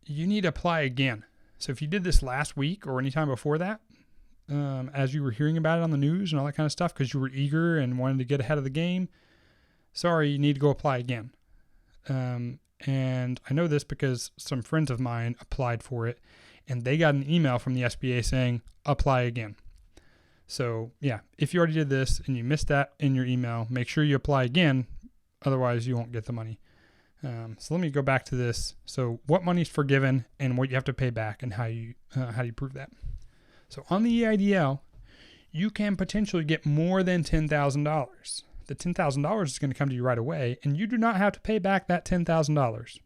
[SPEAKER 1] you need to apply again. So if you did this last week or anytime before that, as you were hearing about it on the news and all that kind of stuff because you were eager and wanted to get ahead of the game, sorry, you need to go apply again. And I know this because some friends of mine applied for it and they got an email from the SBA saying, apply again. So yeah, if you already did this and you missed that in your email, make sure you apply again. Otherwise you won't get the money. So let me go back to this. So what money is forgiven and what you have to pay back and how do you prove that? So on the EIDL, you can potentially get more than $10,000. The $10,000 is going to come to you right away, and you do not have to pay back that $10,000.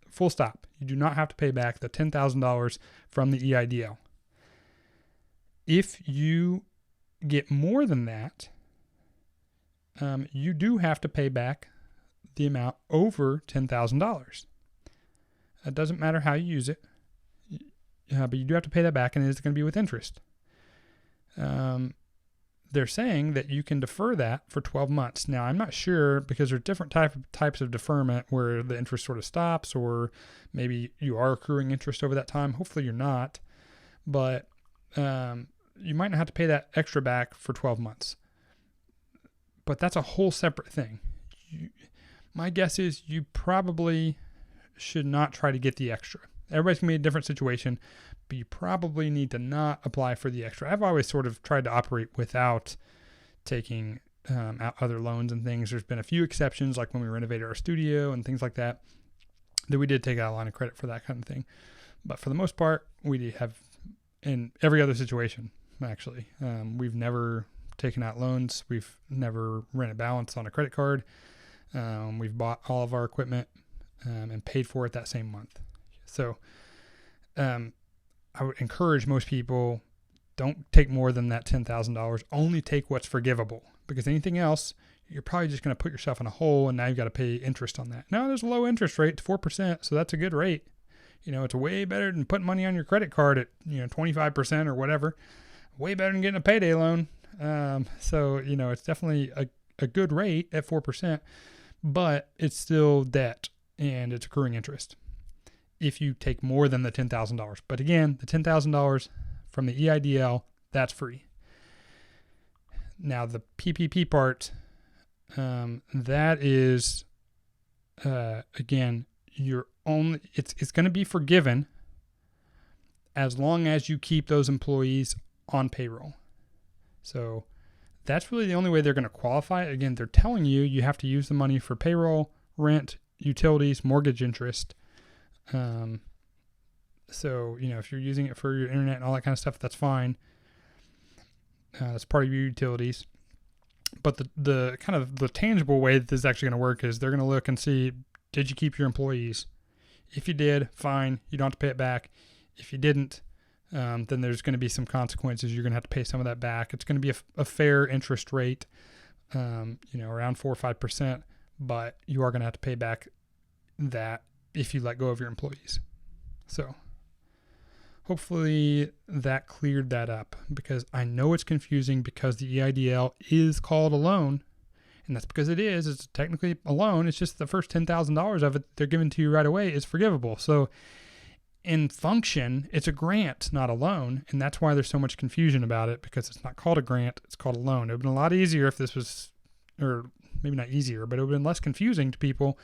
[SPEAKER 1] Full stop. You do not have to pay back the $10,000 from the EIDL. If you get more than that, you do have to pay back the amount over $10,000. It doesn't matter how you use it, but you do have to pay that back, and it is going to be with interest. They're saying that you can defer that for 12 months. Now, I'm not sure because there's different types of deferment where the interest sort of stops, or maybe you are accruing interest over that time. Hopefully you're not, but you might not have to pay that extra back for 12 months. But that's a whole separate thing. My guess is you probably should not try to get the extra. Everybody's going to be in a different situation, but you probably need to not apply for the extra. I've always sort of tried to operate without taking out other loans and things. There's been a few exceptions, like when we renovated our studio and things like that we did take out a line of credit for that kind of thing. But for the most part, we have in every other situation, actually. We've never taken out loans. We've never ran a balance on a credit card. We've bought all of our equipment and paid for it that same month. So I would encourage most people, don't take more than that $10,000. Only take what's forgivable, because anything else, you're probably just going to put yourself in a hole, and now you've got to pay interest on that. Now there's a low interest rate, 4%, so that's a good rate. It's way better than putting money on your credit card at 25% or whatever. Way better than getting a payday loan. So it's definitely a good rate at 4%, but it's still debt and it's accruing interest if you take more than the $10,000. But again, the $10,000 from the EIDL, that's free. Now the PPP part, that is, again, it's going to be forgiven as long as you keep those employees on payroll. So that's really the only way they're going to qualify. Again, they're telling you have to use the money for payroll, rent, utilities, mortgage interest. So, if you're using it for your internet and all that kind of stuff, that's fine. That's part of your utilities. But the kind of the tangible way that this is actually going to work is they're going to look and see, did you keep your employees? If you did, fine. You don't have to pay it back. If you didn't, then there's going to be some consequences. You're going to have to pay some of that back. It's going to be a fair interest rate, around 4 or 5%, but you are going to have to pay back that if you let go of your employees. So hopefully that cleared that up, because I know it's confusing because the EIDL is called a loan, and that's because it is. It's technically a loan. It's just the first $10,000 of it they're giving to you right away is forgivable. So in function, it's a grant, not a loan, and that's why there's so much confusion about it, because it's not called a grant, it's called a loan. It would have been a lot easier if this was, or maybe not easier, but it would have been less confusing to people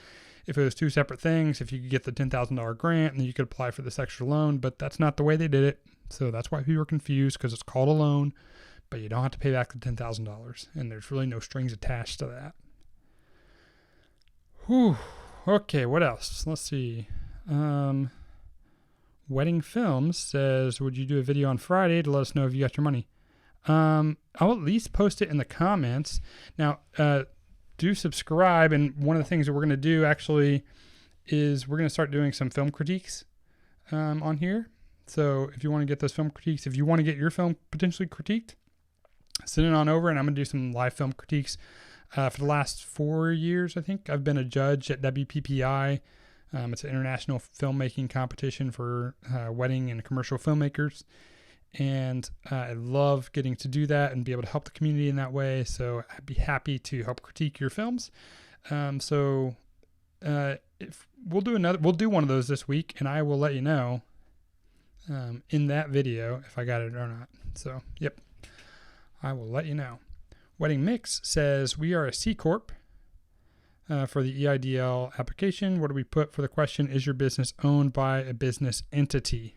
[SPEAKER 1] if it was two separate things, if you could get the $10,000 grant and then you could apply for this extra loan, but that's not the way they did it. So that's why people are confused, because it's called a loan, but you don't have to pay back the $10,000, and there's really no strings attached to that. Whew. Okay, what else? Let's see. Wedding Films says, would you do a video on Friday to let us know if you got your money? I'll at least post it in the comments. Now, do subscribe, and one of the things that we're going to do actually is we're going to start doing some film critiques on here. So if you want to get those film critiques, if you want to get your film potentially critiqued, send it on over, and I'm going to do some live film critiques. For the last 4 years, I think, I've been a judge at WPPI. It's an international filmmaking competition for wedding and commercial filmmakers. And I love getting to do that and be able to help the community in that way. So I'd be happy to help critique your films. If we'll do one of those this week, and I will let you know in that video if I got it or not. So, yep, I will let you know. Wedding Mix says, we are a C Corp for the EIDL application. What do we put for the question, is your business owned by a business entity?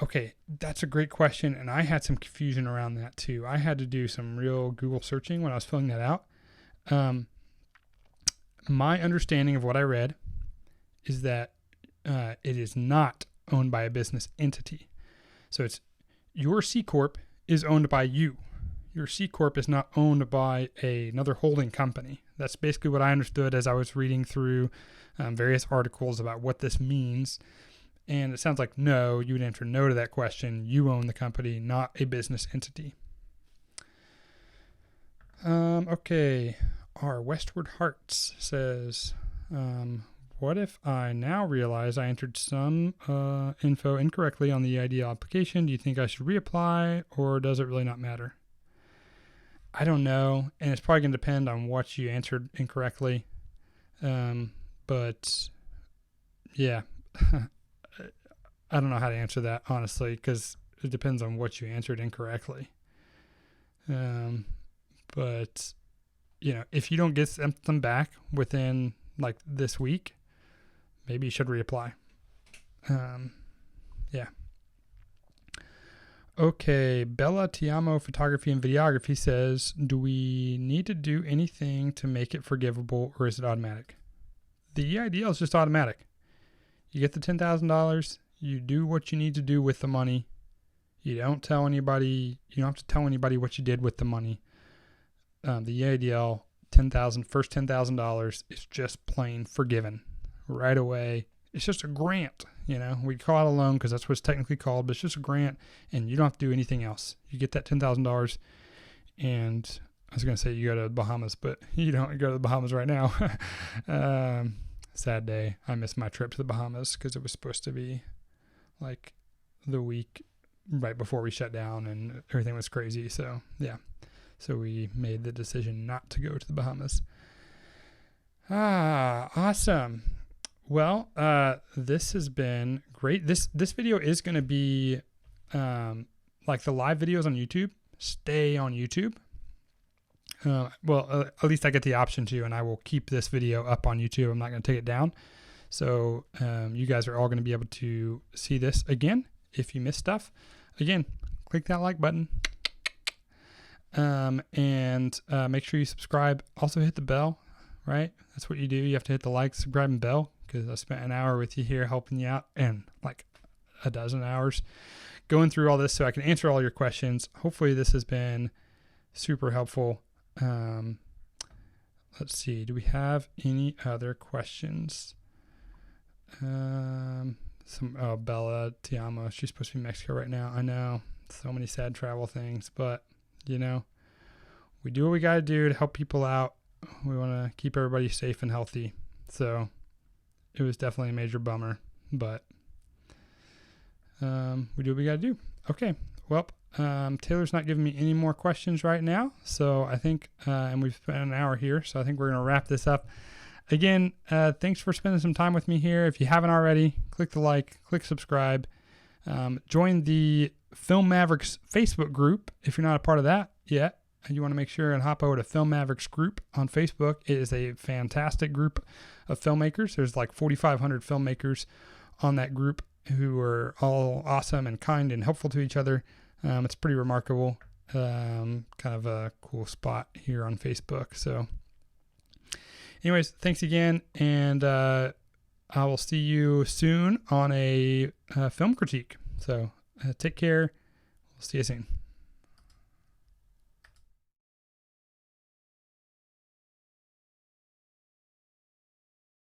[SPEAKER 1] Okay, that's a great question, and I had some confusion around that too. I had to do some real Google searching when I was filling that out. My understanding of what I read is that it is not owned by a business entity. So it's your C Corp is owned by you. Your C Corp is not owned by another holding company. That's basically what I understood as I was reading through various articles about what this means. And it sounds like no, you would answer no to that question. You own the company, not a business entity. Okay. Our Westward Hearts says, what if I now realize I entered some info incorrectly on the EIDL application? Do you think I should reapply, or does it really not matter? I don't know, and it's probably going to depend on what you answered incorrectly. But yeah, I don't know how to answer that, honestly, because it depends on what you answered incorrectly. But, you know, if you don't get something back within, like, this week, maybe you should reapply. Yeah. Okay, Bella Tiamo Photography and Videography says, do we need to do anything to make it forgivable, or is it automatic? The EIDL is just automatic. You get the $10,000, you do what you need to do with the money. You don't tell anybody, you don't have to tell anybody what you did with the money. The EIDL first $10,000 is just plain forgiven right away. It's just a grant, you know. We call it a loan because that's what it's technically called, but it's just a grant, and you don't have to do anything else. You get that $10,000, and I was going to say you go to the Bahamas, but you don't go to the Bahamas right now. Sad day. I missed my trip to the Bahamas because it was supposed to be like the week right before we shut down, and everything was crazy. So, yeah. So we made the decision not to go to the Bahamas. Awesome. Well, this has been great. This video is going to be like the live videos on YouTube. Stay on YouTube. Well, at least I get the option to, and I will keep this video up on YouTube. I'm not going to take it down. So you guys are all going to be able to see this again if you missed stuff. Again, click that like button. And make sure you subscribe. Also hit the bell, right? That's what you do. You have to hit the like, subscribe, and bell, because I spent an hour with you here helping you out, and like a dozen hours going through all this so I can answer all your questions. Hopefully this has been super helpful. Let's see. Do we have any other questions? Bella Tiamo. She's supposed to be in Mexico right now. I know. So many sad travel things, but you know, we do what we got to do to help people out. We want to keep everybody safe and healthy. So it was definitely a major bummer, but we do what we got to do. Okay. Well, Taylor's not giving me any more questions right now. So I think, and we've spent an hour here, so I think we're going to wrap this up. Again, thanks for spending some time with me here. If you haven't already, click the like, click subscribe, join the Film Mavericks Facebook group. If you're not a part of that yet, you want to make sure and hop over to Film Mavericks group on Facebook. It is a fantastic group of filmmakers. There's like 4,500 filmmakers on that group who are all awesome and kind and helpful to each other. It's pretty remarkable. Kind of a cool spot here on Facebook. So anyways, thanks again. And I will see you soon on a film critique. So take care. We'll see you soon.